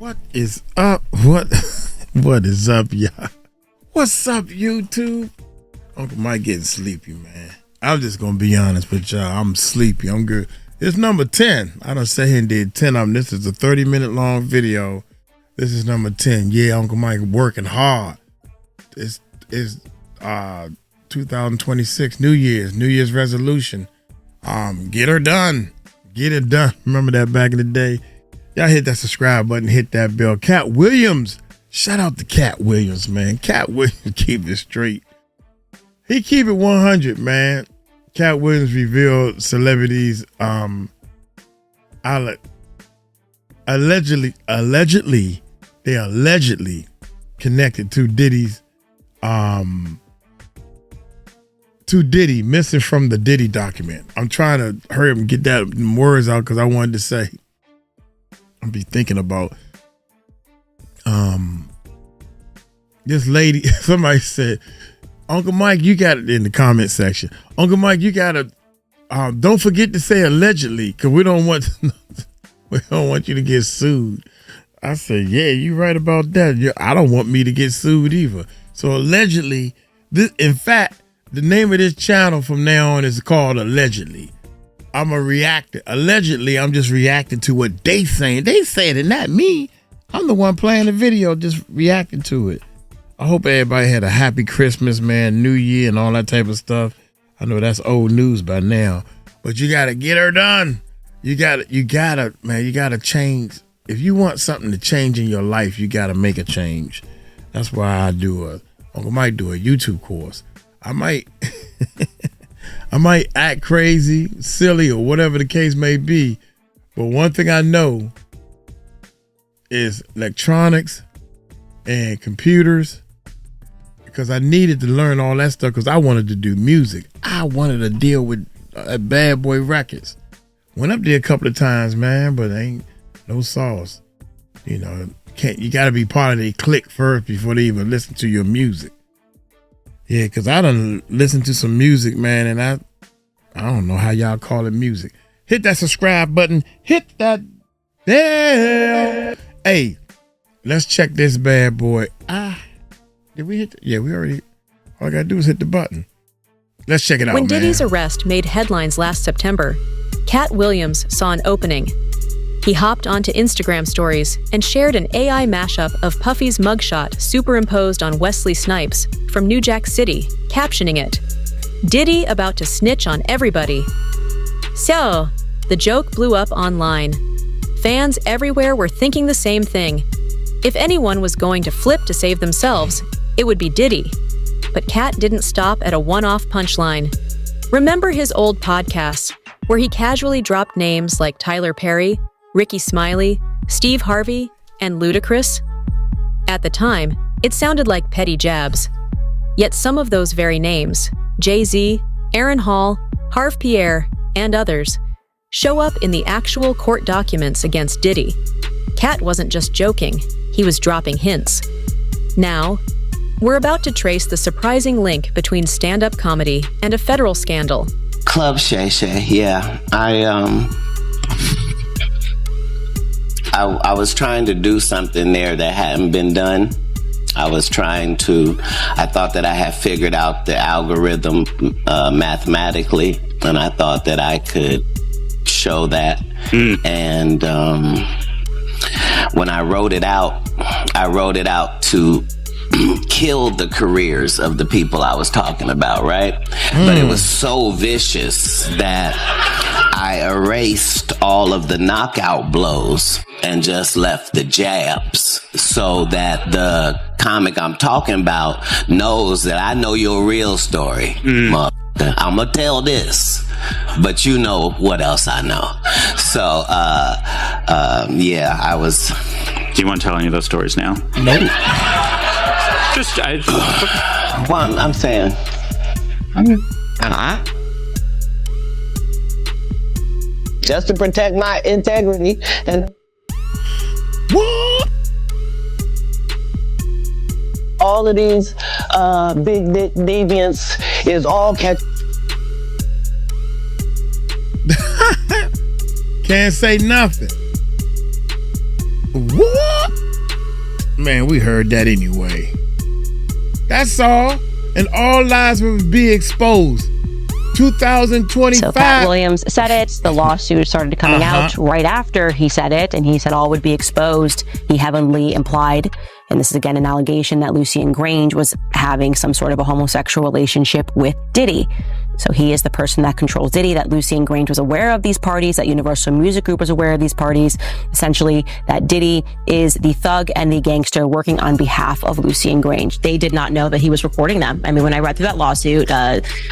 What is up? What is up, y'all? What's up, YouTube? Uncle Mike getting sleepy, man. I'm just gonna be honest with y'all. I'm sleepy. I'm good. It's number 10. I done sat here and did 10 of them. This is a 30-minute long video. This is number 10. Yeah, Uncle Mike working hard. It's 2026, New Year's resolution. Get her done. Get it done. Remember that back in the day? Y'all hit that subscribe button, hit that bell. Katt Williams. Shout out to Katt Williams, man. Katt Williams keep it straight. He keep it 100, man. Katt Williams revealed celebrities allegedly connected to Diddy's to Diddy, missing from the Diddy document. I'm trying to hurry up and get that words out because I wanted to say, I'll be thinking about this lady. Somebody said, Uncle Mike, you got it in the comment section. Uncle Mike, you gotta don't forget to say allegedly, because we don't want you to get sued. I said, yeah, you right about that. I don't want me to get sued either. So allegedly, in fact, the name of this channel from now on is called Allegedly. I'm a reactor. Allegedly, I'm just reacting to what they saying. They saying it, not me. I'm the one playing the video, just reacting to it. I hope everybody had a happy Christmas, man, New Year and all that type of stuff. I know that's old news by now, but you gotta get her done. You gotta change. If you want something to change in your life, you gotta make a change. That's why Uncle Mike do a YouTube course. I might act crazy, silly, or whatever the case may be. But one thing I know is electronics and computers, because I needed to learn all that stuff because I wanted to do music. I wanted to deal with Bad Boy Records. Went up there a couple of times, man, but ain't no sauce. You know, you got to be part of the clique first before they even listen to your music. Yeah, because I done listened to some music, man, and I don't know how y'all call it music. Hit that subscribe button. Hit that bell. Hey, let's check this bad boy. Did we hit? Yeah, we already. All I got to do is hit the button. Let's check it out, When man. Diddy's arrest made headlines last September, Katt Williams saw an opening. He hopped onto Instagram stories and shared an AI mashup of Puffy's mugshot superimposed on Wesley Snipes from New Jack City, captioning it, "Diddy about to snitch on everybody." So, the joke blew up online. Fans everywhere were thinking the same thing. If anyone was going to flip to save themselves, it would be Diddy. But Katt didn't stop at a one-off punchline. Remember his old podcasts, where he casually dropped names like Tyler Perry, Rickey Smiley, Steve Harvey, and Ludacris? At the time, it sounded like petty jabs. Yet some of those very names, Jay-Z, Aaron Hall, Harv Pierre, and others, show up in the actual court documents against Diddy. Katt wasn't just joking, he was dropping hints. Now, we're about to trace the surprising link between stand-up comedy and a federal scandal. Club Shay Shay, yeah. I was trying to do something there that hadn't been done. I thought that I had figured out the algorithm mathematically, and I thought that I could show that. And when I wrote it out to kill the careers of the people I was talking about, right? But it was so vicious that I erased all of the knockout blows and just left the jabs, so that the comic I'm talking about knows that I know your real story. I'm gonna tell this, but you know what else I know. So, yeah, I was. Do you want to tell any of those stories now? No. Well, I'm saying. Just to protect my integrity and. What? All of these big deviants is all Can't say nothing. What? Man, we heard that anyway. That's all. And all lies will be exposed. 2025. So Katt Williams said it. The lawsuit started coming out right after he said it, and he said all would be exposed. He heavily implied, and this is again an allegation, that Lucien Grange was having some sort of a homosexual relationship with Diddy. So he is the person that controls Diddy, that Lucien Grange was aware of these parties, that Universal Music Group was aware of these parties, essentially that Diddy is the thug and the gangster working on behalf of Lucien Grange. They did not know that he was recording them. I mean, when I read through that lawsuit,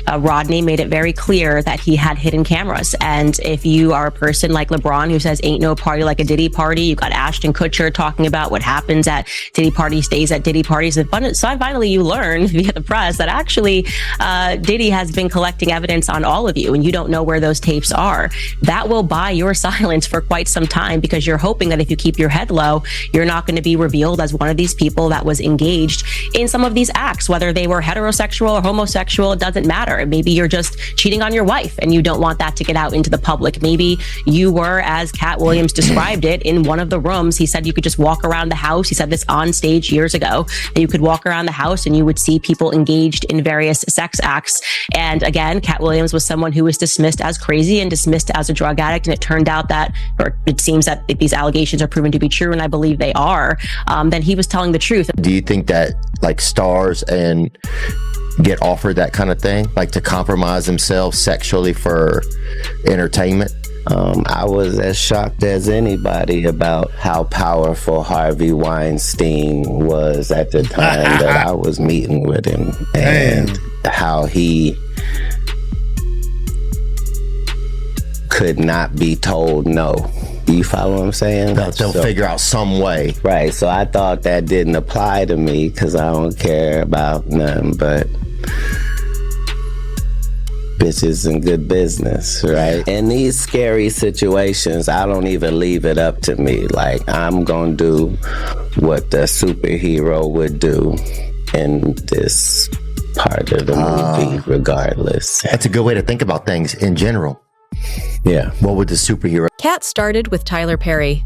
Rodney made it very clear that he had hidden cameras. And if you are a person like LeBron who says ain't no party like a Diddy party, you got Ashton Kutcher talking about what happens at Diddy parties stays at Diddy parties. And finally you learn via the press that actually Diddy has been collecting evidence on all of you, and you don't know where those tapes are. That will buy your silence for quite some time, because you're hoping that if you keep your head low, you're not going to be revealed as one of these people that was engaged in some of these acts, whether they were heterosexual or homosexual. It doesn't matter. Maybe you're just cheating on your wife and you don't want that to get out into the public. Maybe you were, as Katt Williams described it, in one of the rooms. He said you could just walk around the house. He said this on stage years ago, that you could walk around the house and you would see people engaged in various sex acts. And again, Katt Williams was someone who was dismissed as crazy and dismissed as a drug addict. And it turned out that, or it seems that if these allegations are proven to be true, and I believe they are, then he was telling the truth. Do you think that like stars and get offered that kind of thing, like to compromise themselves sexually for entertainment? I was as shocked as anybody about how powerful Harvey Weinstein was at the time that I was meeting with him, and how he could not be told no. You follow what I'm saying? They'll figure out some way. Right, so I thought that didn't apply to me because I don't care about nothing but bitches and good business, right? In these scary situations, I don't even leave it up to me. Like, I'm gonna do what the superhero would do in this part of the movie, regardless. That's a good way to think about things in general. Yeah. What would the superhero? Katt started with Tyler Perry.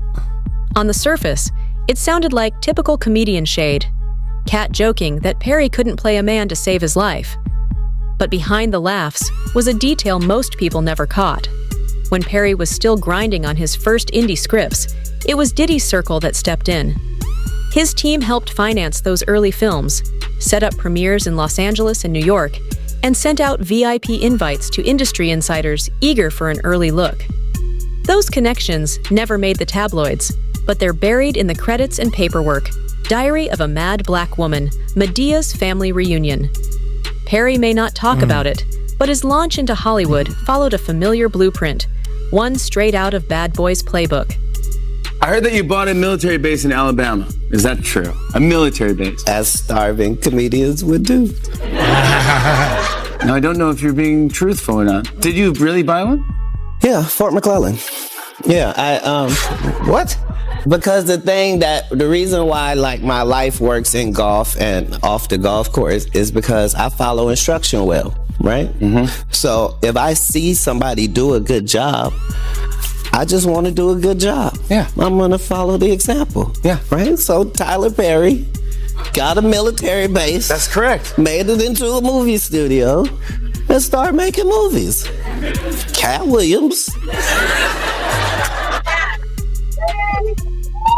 On the surface, it sounded like typical comedian shade. Katt joking that Perry couldn't play a man to save his life. But behind the laughs was a detail most people never caught. When Perry was still grinding on his first indie scripts, it was Diddy's circle that stepped in. His team helped finance those early films, set up premieres in Los Angeles and New York, and sent out VIP invites to industry insiders eager for an early look. Those connections never made the tabloids, but they're buried in the credits and paperwork. Diary of a Mad Black Woman, Medea's Family Reunion. Perry may not talk about it, but his launch into Hollywood followed a familiar blueprint, one straight out of Bad Boys' playbook. I heard that you bought a military base in Alabama. Is that true? A military base? As starving comedians would do. Now, I don't know if you're being truthful or not. Did you really buy one? Yeah, Fort McClellan. Yeah, what? Because the reason why like my life works in golf and off the golf course is because I follow instruction well, right? Mm-hmm. So if I see somebody do a good job, I just want to do a good job. Yeah. I'm going to follow the example. Yeah. Right? So Tyler Perry got a military base. That's correct. Made it into a movie studio and started making movies. Katt Williams.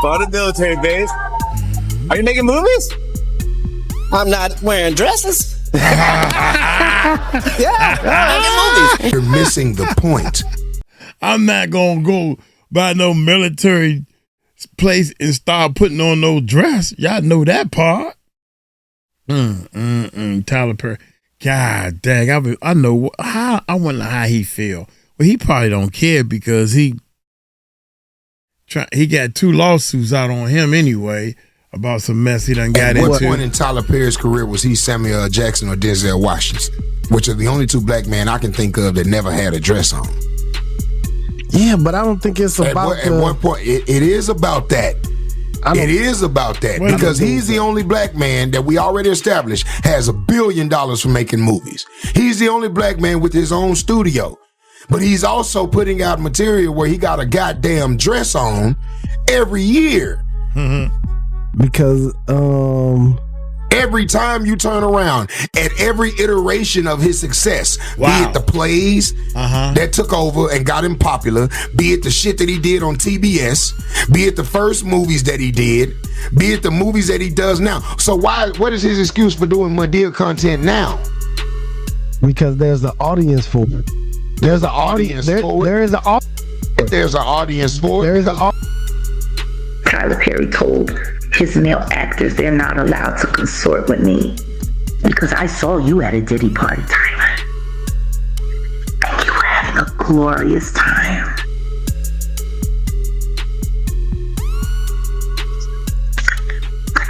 Bought a military base. Are you making movies? I'm not wearing dresses. I'm making movies. You're missing the point. I'm not gonna go by no military place and start putting on no dress. Y'all know that part. Tyler Perry. God dang, I know how. I wonder how he feel. Well, he probably don't care because he got 2 lawsuits out on him anyway about some mess he done got into. At what point in Tyler Perry's career was he Samuel L. Jackson or Denzel Washington, which are the only 2 black men I can think of that never had a dress on? Yeah, but I don't think it's about at one point, it is about that. It is about that because he's the only black man that we already established has $1 billion for making movies. He's the only black man with his own studio. But he's also putting out material where he got a goddamn dress on every year. Mm-hmm. Because every time you turn around, at every iteration of his success, be it the plays that took over and got him popular, be it the shit that he did on TBS, be it the first movies that he did, be it the movies that he does now. So what is his excuse for doing Madea content now? Because there's an audience for it. There's an audience for it. There is an audience. There's an audience for it. There is an Tyler Perry told his male actors they're not allowed to consort with me because I saw you at a Diddy party, Tyler. And you were having a glorious time.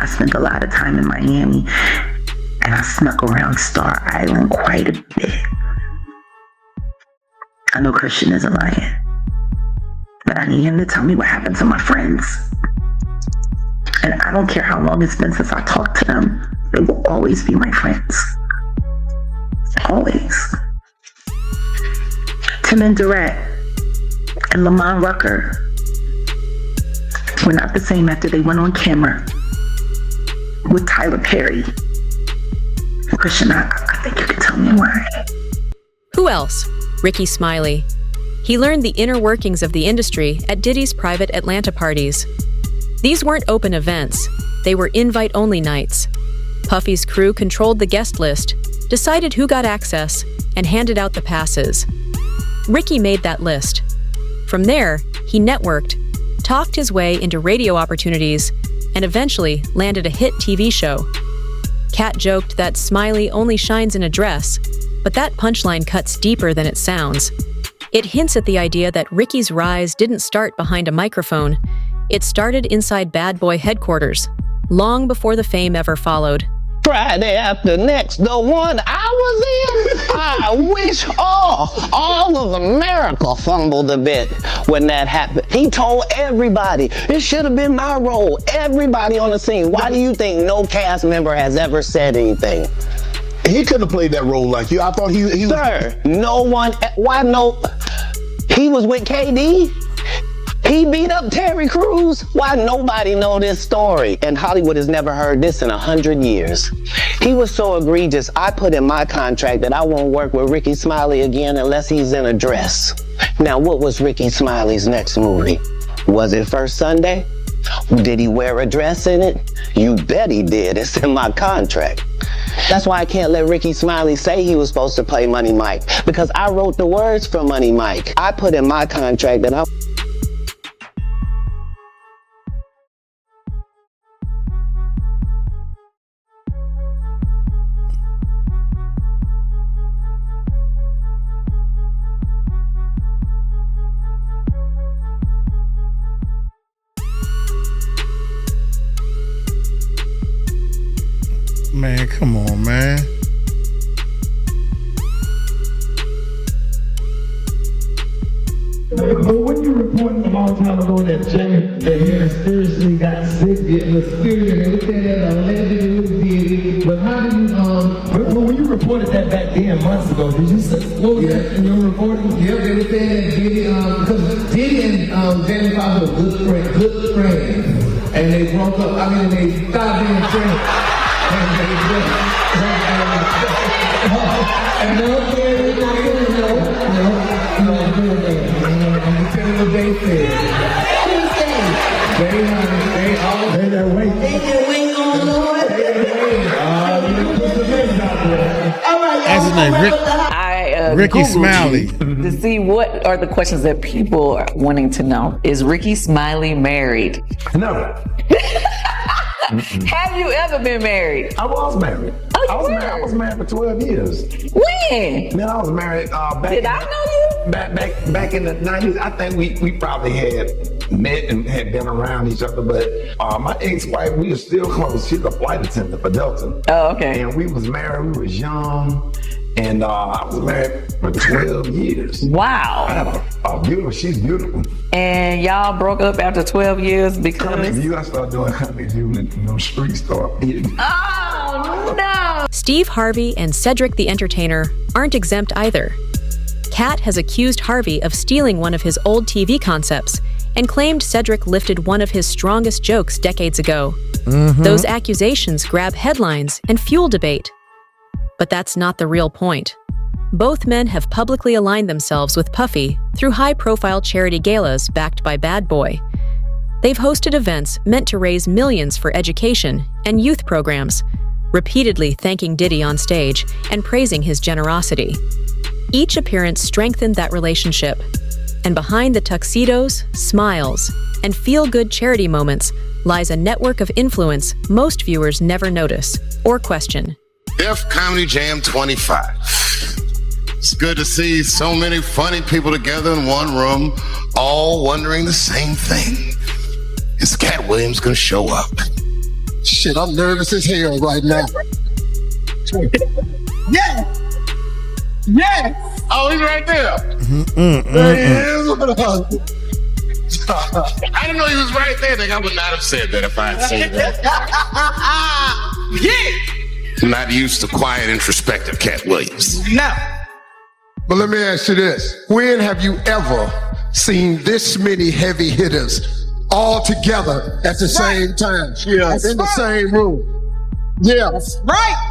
I spent a lot of time in Miami and I snuck around Star Island quite a bit. I know Christian isn't lying, but I need him to tell me what happened to my friends. And I don't care how long it's been since I talked to them, they will always be my friends. Always. Tim and Durrett and Lamont Rucker were not the same after they went on camera with Tyler Perry. Christian, I think you can tell me why. Who else? Rickey Smiley. He learned the inner workings of the industry at Diddy's private Atlanta parties. These weren't open events, they were invite-only nights. Puffy's crew controlled the guest list, decided who got access, and handed out the passes. Rickey made that list. From there, he networked, talked his way into radio opportunities, and eventually landed a hit TV show. Katt joked that Smiley only shines in a dress, but that punchline cuts deeper than it sounds. It hints at the idea that Rickey's rise didn't start behind a microphone. It started inside Bad Boy headquarters, long before the fame ever followed. Friday after next, the one I was in, I wish all of America fumbled a bit when that happened. He told everybody, it should have been my role. Everybody on the scene. Why do you think no cast member has ever said anything? He could have played that role like you. I thought he Sir, no one, why no, he was with KD. He beat up Terry Crews. Why nobody know this story? And Hollywood has never heard this in 100 years. He was so egregious, I put in my contract that I won't work with Rickey Smiley again unless he's in a dress. Now, what was Rickey Smiley's next movie? Was it First Sunday? Did he wear a dress in it? You bet he did. It's in my contract. That's why I can't let Rickey Smiley say he was supposed to play Money Mike, because I wrote the words for Money Mike. I put in my contract that I... Man, come on, man. But when you reported a long time ago that he mysteriously got sick, it was serious, and looked at it allegedly was Diddy. But how did you, when you reported that back then, months ago, did you say, what was that in your reporting? Yep, they were saying that Diddy, because Diddy and Jamie Foxx were good friends. And they broke up, they stopped being friends. And no, I'm just telling what they said. They that way. They that wait on Lord. That's his name, Rickey Googled Smiley. To see what are the questions that people are wanting to know. Is Rickey Smiley married? No. Have you ever been married? I was married. Oh, I was married for 12 years. When? Man, I was married back. Did I know you? Back in the 90s. I think we probably had met and had been around each other, but my ex-wife, we were still close. She's a flight attendant for Delta. Oh, okay. And we was married. We was young. And I was married for 12 years. Wow. I have she's beautiful. And y'all broke up after 12 years because... I started doing honeydew and them streets started hitting. Oh, no! Steve Harvey and Cedric the Entertainer aren't exempt either. Katt has accused Harvey of stealing one of his old TV concepts and claimed Cedric lifted one of his strongest jokes decades ago. Those accusations grab headlines and fuel debate. But that's not the real point. Both men have publicly aligned themselves with Puffy through high-profile charity galas backed by Bad Boy. They've hosted events meant to raise millions for education and youth programs, repeatedly thanking Diddy on stage and praising his generosity. Each appearance strengthened that relationship, and behind the tuxedos, smiles, and feel-good charity moments lies a network of influence most viewers never notice or question. Def Comedy Jam 25. It's good to see so many funny people together in one room, all wondering the same thing. Is Katt Williams gonna show up? Shit, I'm nervous as hell right now. Yeah! Yes! Oh, he's right there. There he is. I didn't know he was right there. I would not have said that if I had seen that. Yeah! I'm not used to quiet, introspective Katt Williams. No. But let me ask you this. When have you ever seen this many heavy hitters all together at the same time? Yeah. In the same room. Yeah. That's right.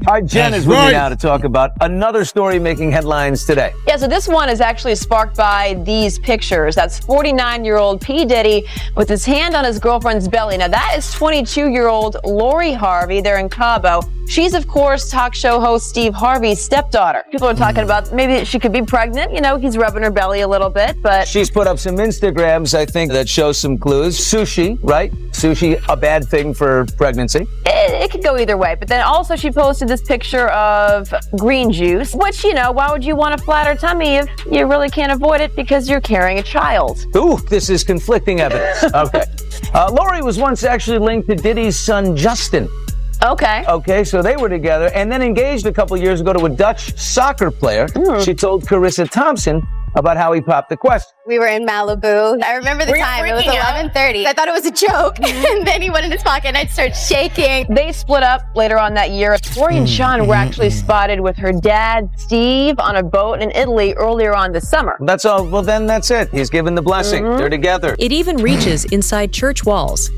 All right, Jen is with me now to talk about another story making headlines today. Yeah, so this one is actually sparked by these pictures. That's 49-year-old P. Diddy with his hand on his girlfriend's belly. Now, that is 22-year-old Lori Harvey. They're in Cabo. She's, of course, talk show host Steve Harvey's stepdaughter. People are talking about maybe she could be pregnant. You know, he's rubbing her belly a little bit, but... She's put up some Instagrams, I think, that show some clues. Sushi, right? Sushi, a bad thing for pregnancy. It could go either way. But then also she posted this picture of green juice, which, you know, why would you want a flatter tummy if you really can't avoid it because you're carrying a child? Ooh, this is conflicting evidence. Okay. Lori was once actually linked to Diddy's son, Justin. Okay, so they were together and then engaged a couple years ago to a Dutch soccer player. She told Carissa Thompson about how he popped the question. We were in Malibu. I remember the time. It was 11:30. I thought it was a joke. And then he went in his pocket and I'd start shaking. They split up later on that year. Lori and Sean were actually spotted with her dad, Steve, on a boat in Italy earlier on this summer. That's all. Well, then that's it. He's given the blessing. They're together. It even reaches inside church walls.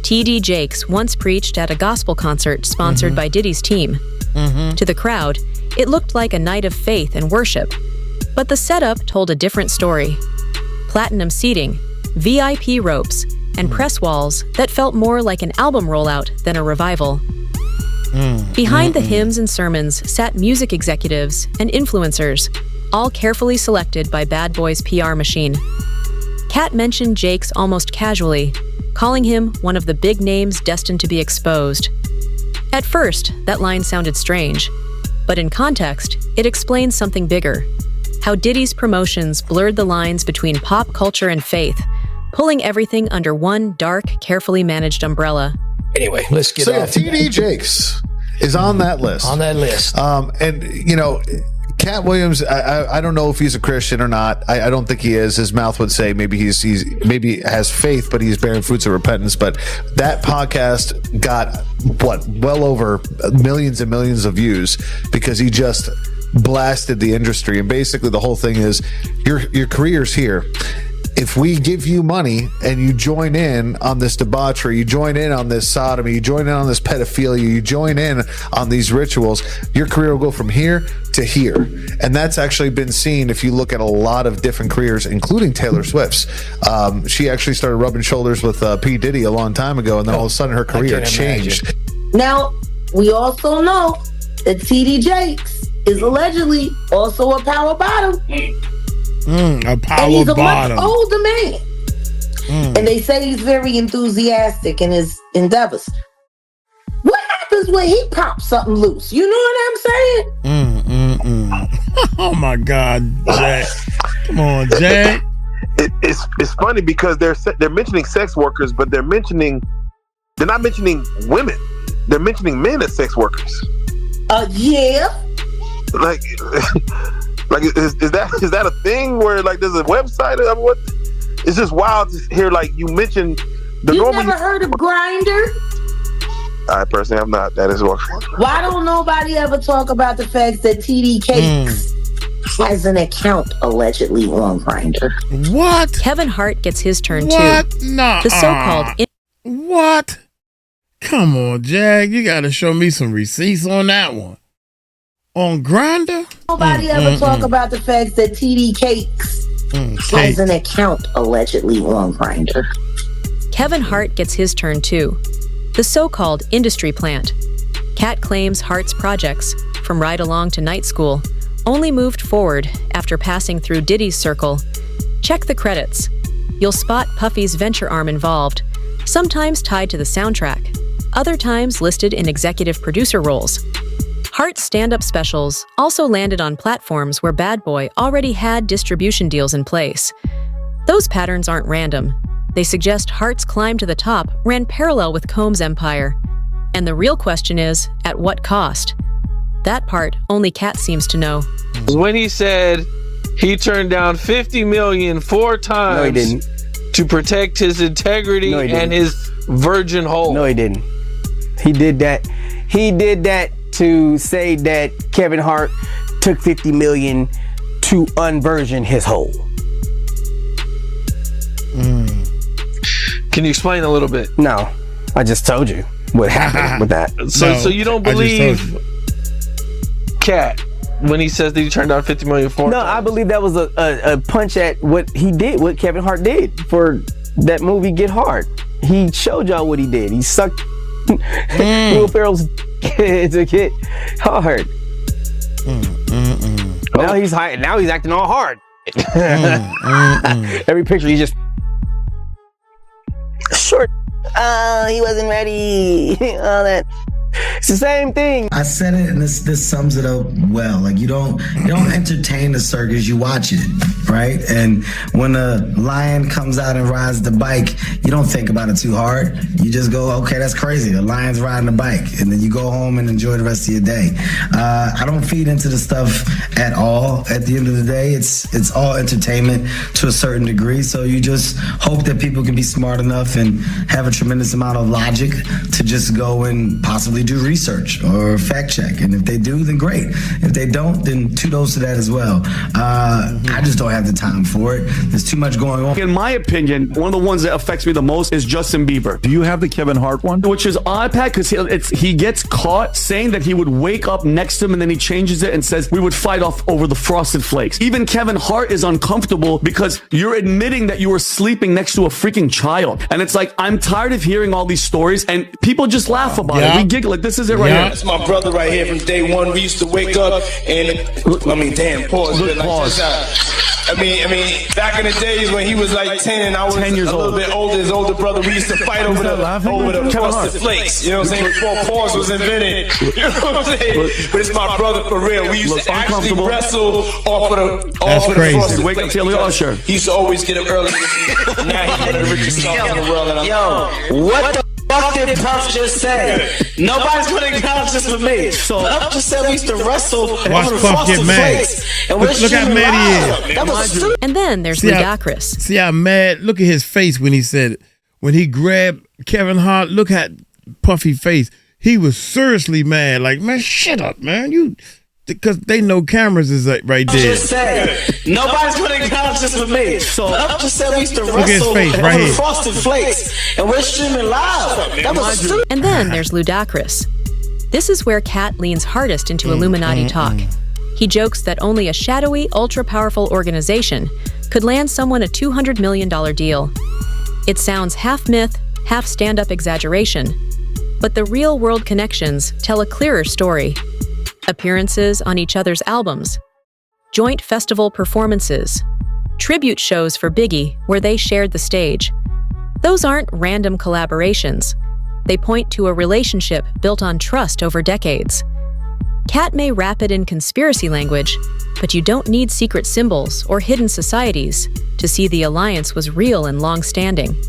T.D. Jakes once preached at a gospel concert sponsored by Diddy's team. To the crowd, it looked like a night of faith and worship. But the setup told a different story. Platinum seating, VIP ropes, and press walls that felt more like an album rollout than a revival. Behind the hymns and sermons sat music executives and influencers, all carefully selected by Bad Boy's PR machine. Katt mentioned Jakes almost casually, calling him one of the big names destined to be exposed. At first, that line sounded strange, but in context, it explains something bigger. How Diddy's promotions blurred the lines between pop culture and faith, pulling everything under one dark, carefully managed umbrella. Anyway, let's get off. T.D. Jakes is on that list. On that list. And, you know, Katt Williams, I don't know if he's a Christian or not. I don't think he is. His mouth would say maybe he's maybe has faith, but he's bearing fruits of repentance. But that podcast got well over millions and millions of views because he just blasted the industry. And basically the whole thing is your career's here. If we give you money and you join in on this debauchery, you join in on this sodomy, you join in on this pedophilia, you join in on these rituals, your career will go from here to here. And that's actually been seen if you look at a lot of different careers, including Taylor Swift's. She actually started rubbing shoulders with P. Diddy a long time ago, and then all of a sudden her career changed. Now, we also know that T.D. Jakes is allegedly also a power bottom. A power and he's a bottom. much older man. And they say he's very enthusiastic in his endeavors. What happens when he pops something loose? You know what I'm saying? Oh my God, Jack. Come on, Jack. It's funny because they're mentioning sex workers, but they're not mentioning women. They're mentioning men as sex workers. Yeah. Like is that a thing where like there's a website? I mean, what? It's just wild to hear like you mentioned the You normal. never heard of Grindr? I personally have not. That is what. Why don't nobody ever talk about the fact that TD Cakes has an account allegedly on Grindr. What? Kevin Hart gets his turn What? too. Nah. The so-called What? Come on, Jag. You got to show me some receipts on that one. On Grindr? Nobody ever talk about the fact that TD Cakes has an account allegedly on Grindr. Kevin Hart gets his turn too. The so-called industry plant. Katt claims Hart's projects, from Ride Along to Night School, only moved forward after passing through Diddy's circle. Check the credits. You'll spot Puffy's venture arm involved, sometimes tied to the soundtrack, other times listed in executive producer roles. Hart's stand-up specials also landed on platforms where Bad Boy already had distribution deals in place. Those patterns aren't random. They suggest Hart's climb to the top ran parallel with Combs' empire. And the real question is, at what cost? That part only Katt seems to know. When he said he turned down $50 million 4 times No, he didn't. to protect his integrity and his virgin hole. No, he didn't. He did that. He did that to say that Kevin Hart took $50 million to unversion his hole. Can you explain a little bit? No, I just told you what happened with that. So you don't believe Katt when he says that he turned down $50 million for? No, I believe that was a punch at what he did, what Kevin Hart did for that movie Get Hard. He showed y'all what he did. He sucked Will Ferrell's to get hard. Now he's high. Now he's acting all hard. Every picture he just short. He wasn't ready. All that. It's the same thing. I said it, and this sums it up well. Like you don't entertain the circus, you watch it, right? And when a lion comes out and rides the bike, you don't think about it too hard. You just go, okay, that's crazy. The lion's riding the bike, and then you go home and enjoy the rest of your day. I don't feed into the stuff at all. At the end of the day, it's all entertainment to a certain degree. So you just hope that people can be smart enough and have a tremendous amount of logic to just go and possibly do research or fact check. And if they do, then great. If they don't, then kudos to that as well. I just don't have the time for it. There's too much going on. In my opinion, one of the ones that affects me the most is Justin Bieber. Do you have the Kevin Hart one? Which is odd, Pat, because he gets caught saying that he would wake up next to him and then he changes it and says we would fight off over the Frosted Flakes. Even Kevin Hart is uncomfortable because you're admitting that you were sleeping next to a freaking child. And it's like, I'm tired of hearing all these stories and people just laugh about it. We giggle. Like, this is it right here. That's my brother right here from day one. We used to wake up and pause. I mean, back in the days when he was like 10 and I was 10 years a little bit older, his older brother, we used to fight over the Frosted Flakes. You know what I'm saying? Before pause was invented. You know what I'm saying? But it's my brother for real. We used to actually wrestle off of the Frosted Wake up Flakes. Taylor Usher. He used to always get up early. Now he's the richest song in the world. What the fuck did Puff just say? Nobody's putting conscious for me. So Puff just said we used to wrestle Watch over the Puff get Frosted mad. Flakes. And Look how mad he is. That was stupid. And then there's Ludacris. See how mad? Look at his face when he said it. When he grabbed Kevin Hart, look at Puffy face. He was seriously mad. Like, man, shut up, man. Because they know cameras is right there. Just said, nobody's putting conscious for me. So Puff just said we used to Look at his wrestle face over right the here. Frosted Flakes. And we're streaming live. That was stupid. And then there's Ludacris. This is where Katt leans hardest into Illuminati talk. He jokes that only a shadowy, ultra-powerful organization could land someone a $200 million deal. It sounds half myth, half stand-up exaggeration, but the real-world connections tell a clearer story. Appearances on each other's albums, joint festival performances, tribute shows for Biggie where they shared the stage. Those aren't random collaborations. They point to a relationship built on trust over decades. Katt may wrap it in conspiracy language, but you don't need secret symbols or hidden societies to see the alliance was real and long-standing.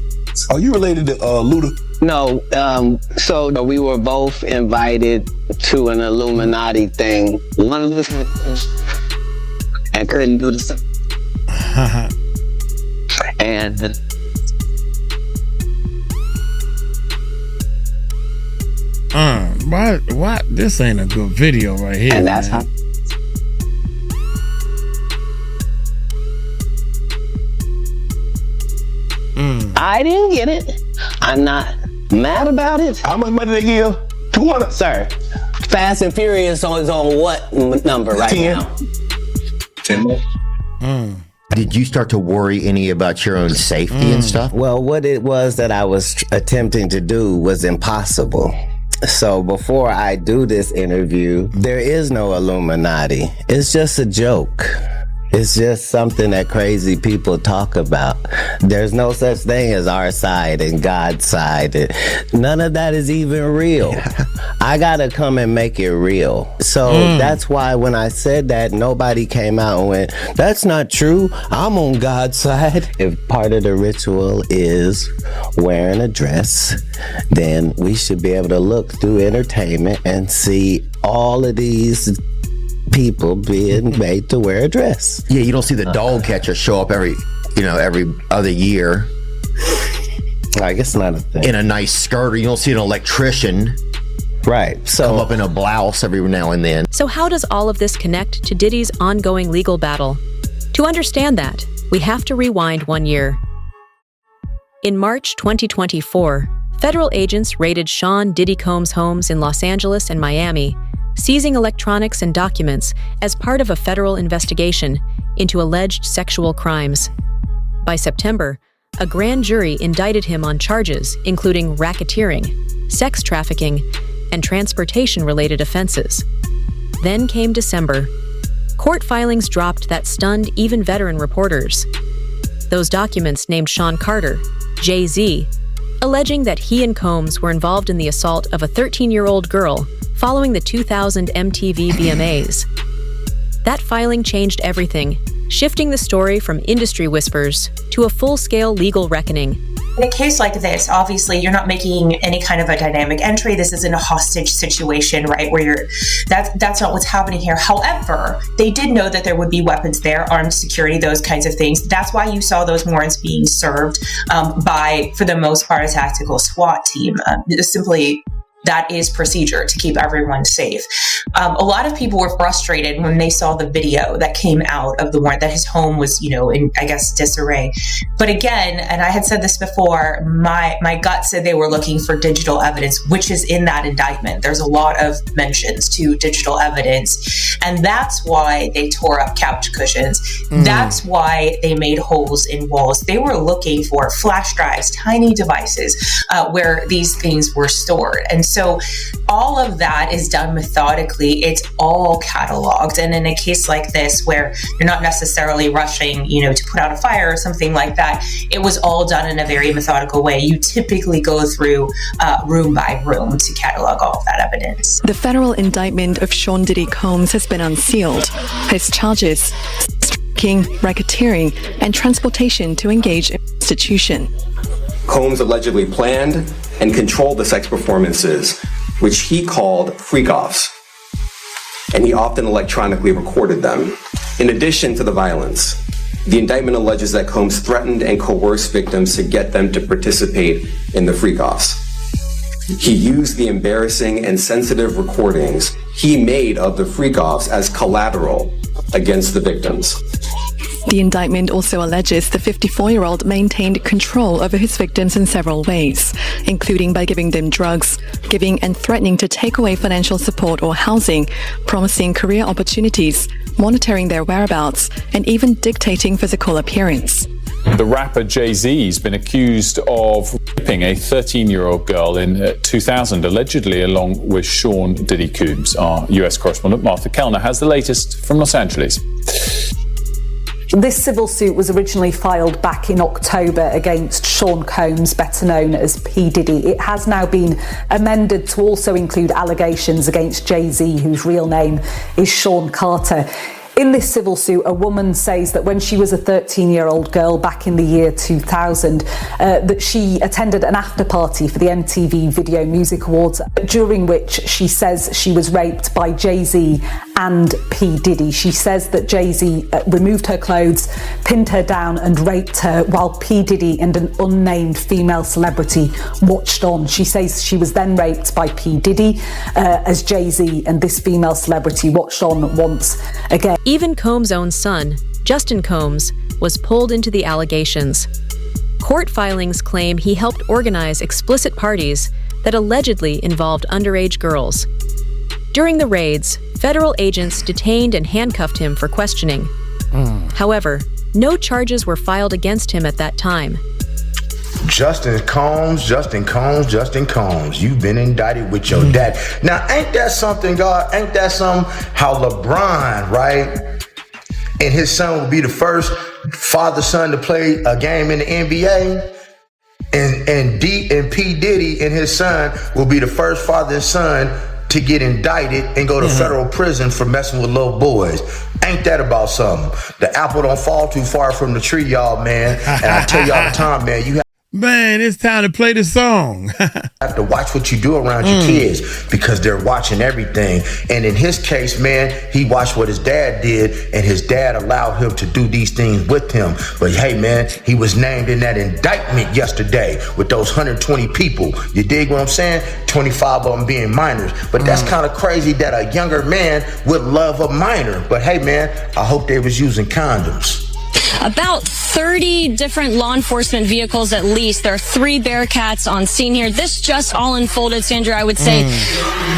Are you related to Luda? No, so we were both invited to an Illuminati thing. One of the and couldn't do the and why this ain't a good video right here. And that's how I didn't get it. I'm not mad about it. How much money they give? 200. Sir, Fast and Furious is on what number right 10. now? 10 more. Did you start to worry any about your own safety and stuff? Well, what it was that I was attempting to do was impossible. So before I do this interview, there is no Illuminati. It's just a joke. It's just something that crazy people talk about. There's no such thing as our side and God's side. None of that is even real. I gotta come and make it real. So that's why when I said that, nobody came out and went, that's not true. I'm on God's side. If part of the ritual is wearing a dress, then we should be able to look through entertainment and see all of these people being made to wear a dress. Yeah, you don't see the dog catcher show up every other year. Like, it's not a thing. In a nice skirt, or you don't see an electrician. Right. So come up in a blouse every now and then. So how does all of this connect to Diddy's ongoing legal battle? To understand that, we have to rewind 1 year. In March 2024, federal agents raided Sean Diddy Combs' homes in Los Angeles and Miami, seizing electronics and documents as part of a federal investigation into alleged sexual crimes. By September, a grand jury indicted him on charges including racketeering, sex trafficking, and transportation-related offenses. Then came December. Court filings dropped that stunned even veteran reporters. Those documents named Sean Carter, Jay-Z, alleging that he and Combs were involved in the assault of a 13-year-old girl following the 2000 MTV VMAs. That filing changed everything, shifting the story from industry whispers to a full-scale legal reckoning. In a case like this, obviously, you're not making any kind of a dynamic entry. This isn't a hostage situation, right? Where that's not what's happening here. However, they did know that there would be weapons there, armed security, those kinds of things. That's why you saw those warrants being served by, for the most part, a tactical SWAT team. Simply, that is procedure to keep everyone safe. A lot of people were frustrated when they saw the video that came out of the warrant, that his home was, in, I guess, disarray. But again, and I had said this before, my gut said they were looking for digital evidence, which is in that indictment. There's a lot of mentions to digital evidence. And that's why they tore up couch cushions. That's why they made holes in walls. They were looking for flash drives, tiny devices where these things were stored. And so all of that is done methodically. It's all cataloged. And in a case like this, where you're not necessarily rushing, to put out a fire or something like that, it was all done in a very methodical way. You typically go through room by room to catalog all of that evidence. The federal indictment of Sean Diddy Combs has been unsealed. His charges: racketeering, and transportation to engage in prostitution. Combs allegedly planned and controlled the sex performances, which he called freak-offs, and he often electronically recorded them. In addition to the violence, the indictment alleges that Combs threatened and coerced victims to get them to participate in the freak-offs. He used the embarrassing and sensitive recordings he made of the freak-offs as collateral against the victims. The indictment also alleges the 54-year-old maintained control over his victims in several ways, including by giving them drugs, giving and threatening to take away financial support or housing, promising career opportunities, monitoring their whereabouts, and even dictating physical appearance. The rapper Jay-Z has been accused of raping a 13-year-old girl in 2000, allegedly along with Sean Diddy Combs. Our US correspondent Martha Kellner has the latest from Los Angeles. This civil suit was originally filed back in October against Sean Combs, better known as P. Diddy. It has now been amended to also include allegations against Jay-Z, whose real name is Sean Carter. In this civil suit, a woman says that when she was a 13-year-old girl back in the year 2000, that she attended an after party for the MTV Video Music Awards, during which she says she was raped by Jay-Z and P. Diddy. She says that Jay-Z removed her clothes, pinned her down and raped her, while P. Diddy and an unnamed female celebrity watched on. She says she was then raped by P. Diddy as Jay-Z and this female celebrity watched on once again. Even Combs' own son, Justin Combs, was pulled into the allegations. Court filings claim he helped organize explicit parties that allegedly involved underage girls. During the raids, federal agents detained and handcuffed him for questioning. However, no charges were filed against him at that time. Justin Combs, you've been indicted with your dad. Now, ain't that something, God? Ain't that something how LeBron, right? And his son will be the first father-son to play a game in the NBA? And P. Diddy and his son will be the first father and son to get indicted and go to federal prison for messing with little boys. Ain't that about something? The apple don't fall too far from the tree, y'all, man. And I tell you all the time, man, you Man, it's time to play the song. have to watch what you do around your kids because they're watching everything. And in his case, man, he watched what his dad did and his dad allowed him to do these things with him. But hey, man, he was named in that indictment yesterday with those 120 people. You dig what I'm saying? 25 of them being minors. But that's kind of crazy that a younger man would love a minor. But hey, man, I hope they was using condoms. About 30 different law enforcement vehicles at least. There are 3 Bearcats on scene here. This just all unfolded, Sandra, I would say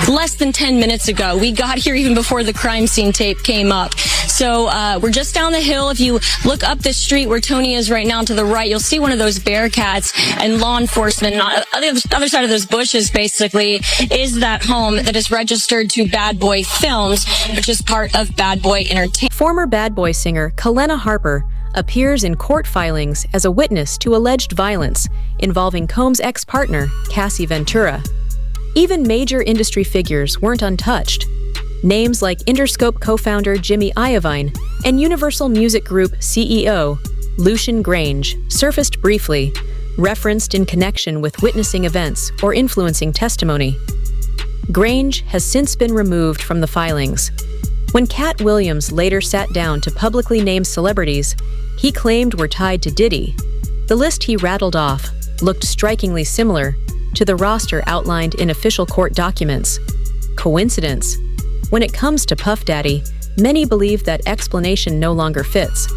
less than 10 minutes ago. We got here even before the crime scene tape came up. So we're just down the hill. If you look up the street where Tony is right now to the right, you'll see one of those Bearcats and law enforcement. And on the other side of those bushes, basically, is that home that is registered to Bad Boy Films, which is part of Bad Boy Entertainment. Former Bad Boy singer Kalena Harper appears in court filings as a witness to alleged violence involving Combs' ex-partner, Cassie Ventura. Even major industry figures weren't untouched. Names like Interscope co-founder Jimmy Iovine and Universal Music Group CEO Lucian Grange surfaced briefly, referenced in connection with witnessing events or influencing testimony. Grange has since been removed from the filings. When Katt Williams later sat down to publicly name celebrities he claimed were tied to Diddy, the list he rattled off looked strikingly similar to the roster outlined in official court documents. Coincidence? When it comes to Puff Daddy, many believe that explanation no longer fits.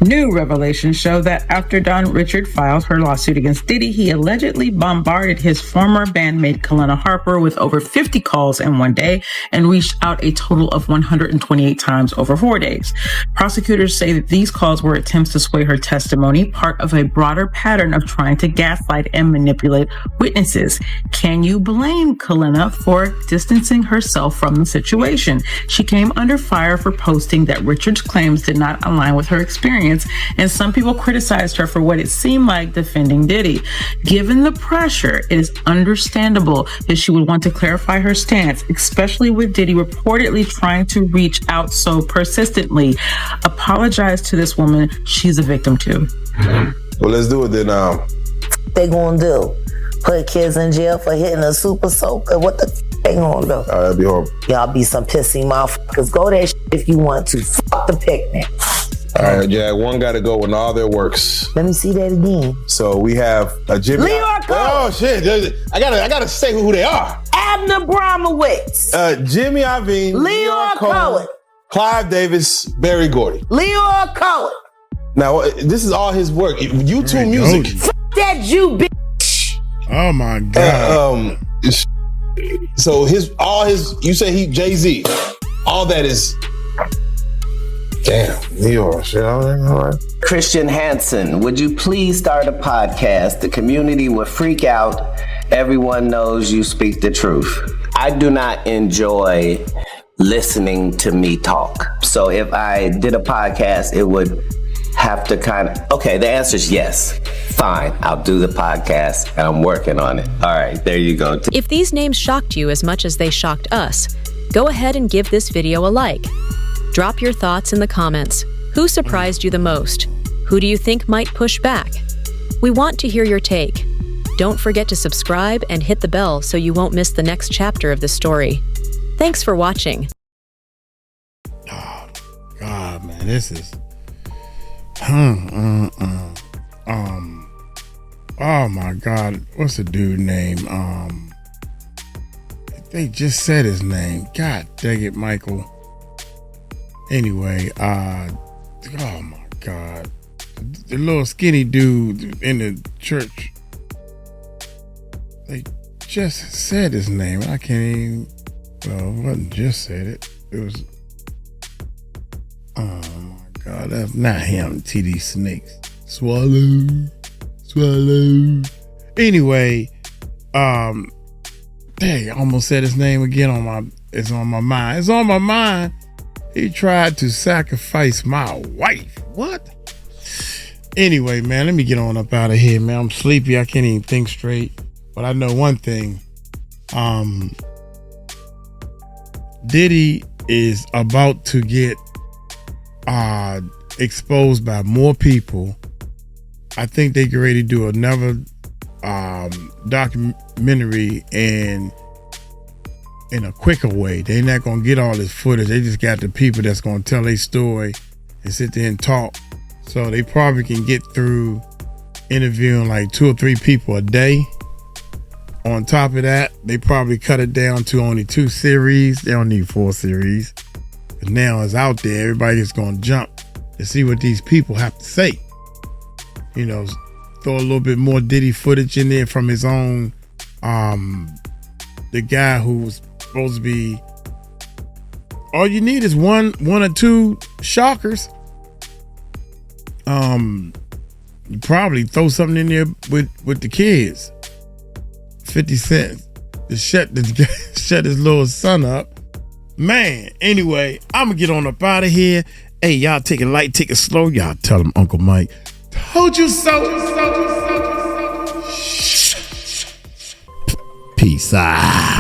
New revelations show that after Don Richard filed her lawsuit against Diddy, he allegedly bombarded his former bandmate Kalena Harper with over 50 calls in one day and reached out a total of 128 times over 4 days. Prosecutors say that these calls were attempts to sway her testimony, part of a broader pattern of trying to gaslight and manipulate witnesses. Can you blame Kalena for distancing herself from the situation? She came under fire for posting that Richard's claims did not align with her experience, and some people criticized her for what it seemed like defending Diddy. Given the pressure, it is understandable that she would want to clarify her stance, especially with Diddy reportedly trying to reach out so persistently. Apologize to this woman she's a victim to. Well, let's do it then. They gonna do? Put kids in jail for hitting a super soaker? What the they gonna do? That'd be horrible. Y'all be some pissy motherfuckers. Go that if you want to. Fuck the picnic. All right, Jack, one got to go when all their works. Let me see that again. So we have Jimmy. Leon Cohen. Oh shit! I gotta say who they are. Abner Bromowitz. Jimmy Iovine. Leon Cohen. Clive Davis. Barry Gordy. Leon Cohen. Now this is all his work. YouTube music. Fuck that Jew bitch. Oh my god. So you say he Jay-Z. All that is. Damn, New York. Shit, all right. Christian Hansen, would you please start a podcast? The community would freak out. Everyone knows you speak the truth. I do not enjoy listening to me talk. So if I did a podcast, it would have to okay, the answer is yes. Fine, I'll do the podcast and I'm working on it. All right, there you go. If these names shocked you as much as they shocked us, go ahead and give this video a like. Drop your thoughts in the comments. Who surprised you the most? Who do you think might push back? We want to hear your take. Don't forget to subscribe and hit the bell so you won't miss the next chapter of the story. Thanks for watching. Oh, God, man, this is... Oh, my God. What's the dude name? They just said his name. God dang it, Michael. Anyway, oh my God. the little skinny dude in the church. They just said his name. I can't even. Well, it wasn't just said it. It was. Oh my God, that's not him. TD Snakes. Swallow. Anyway, dang, I almost said his name again it's on my mind. It's on my mind. He tried to sacrifice my wife. What? Anyway, man, let me get on up out of here, man. I'm sleepy. I can't even think straight. But I know one thing. Diddy is about to get exposed by more people. I think they get ready to do another documentary in a quicker way. They're not gonna get all this footage. They just got the people that's gonna tell their story and sit there and talk. So they probably can get through interviewing like 2 or 3 people a day. On top of that, they probably cut it down to only 2 series. They don't need 4 series. But now it's out there. Everybody's gonna jump to see what these people have to say. You know, throw a little bit more Diddy footage in there from his own, the guy who was supposed to be. All you need is one or 2 shockers. You probably throw something in there with the kids. 50 Cent to shut his little son up. Man, anyway, I'm gonna get on up out of here. Hey, y'all take it light, take it slow. Y'all tell him Uncle Mike told you so. Peace out.